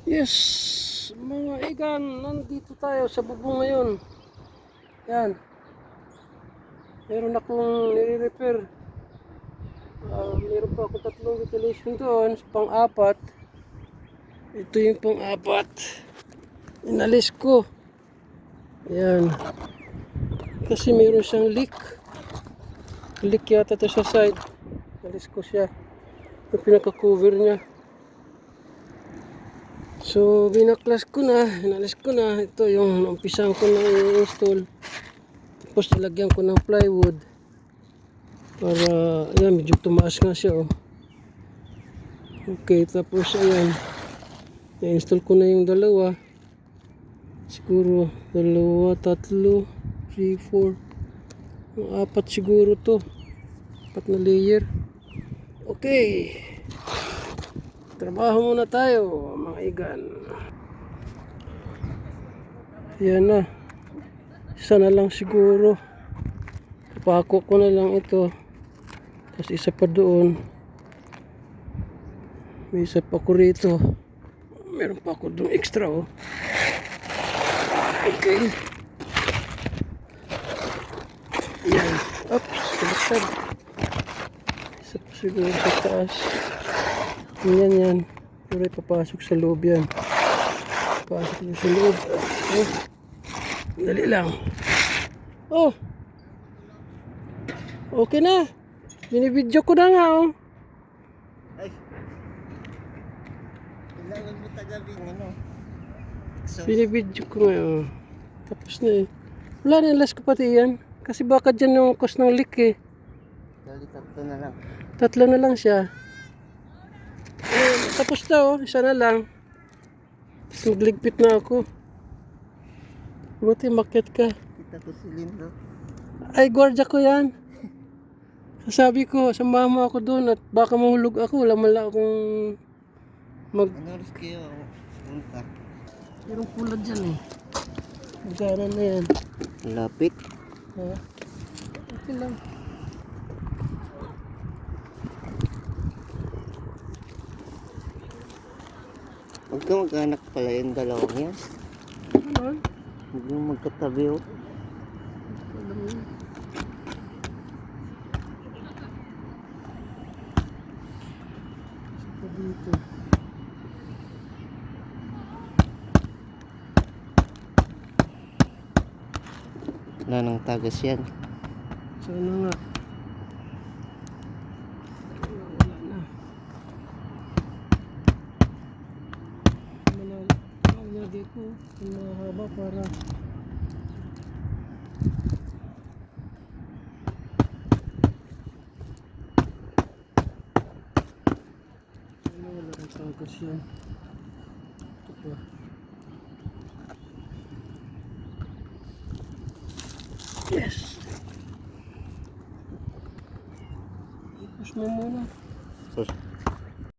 Yes, mga igan, nandito tayo sa bubong ngayon. Yan. Meron akong nire-repair. Meron pa ako 3 ventilation doon sa pang-apat. Ito yung pang-apat. Inalis ko. Yan. Kasi meron siyang leak. Leak yata to sa side. Inalis ko siya. Yung pinaka-cover niya. So, binaklas ko na, inalis ko na. Ito yung umpisang ko na i-install. Tapos nilagyan ko ng plywood. Para, ayan, medyo tumaas nga siya, oh. Okay, tapos, ayan. I-install ko na yung dalawa. Siguro, 2, 3, 4. Yung 4 siguro to. 4 na layer. Okay. Trabaho muna tayo, mga igan. Yan na. Isa na lang siguro. Papako ko na lang ito. Tapos isa pa doon. May isa pa ko rito. Meron pa ako doon extra, oh. Okay. Yan. Oops. Baliktad. Isa pa siguro sa taas. Yan. Pero ipapasok sa loob yan. Pasok mo sa loob. Oh. Dali lang. Oh. Okay na. Binibidyo ko na nga, oh. Ay. Kailangan mo tagabing ano. So, Binibidyo ko nga, oh. Tapos na eh. Wala na, last ko pati yan. Kasi baka dyan yung cause ng leak eh. dali 3 na lang. 3 na lang siya. Tapos na, oh. Isa na lang. Tapos magligpit na ako. Buti makyat ka. Kita ko silindro. Ay, gwardiya ko yan. Sabi ko, samahan mo ako doon at baka mahulog ako. Wala man lang akong Ano oras kayo punta? Merong pulad dyan eh. Magana na yan. Lapit. Ha? Okay lang. Huwag ka mag-anak pala yung dalawang yan. Ano? Huwag yung magkatabi oh. Alam mo yun. Saka dito. Wala nang tagas yan. Sana nga. Wala na. Malagay ko. Yung mahaba para wala nang tagas yan. Ito pa. Yes. Push mo muna. Sus.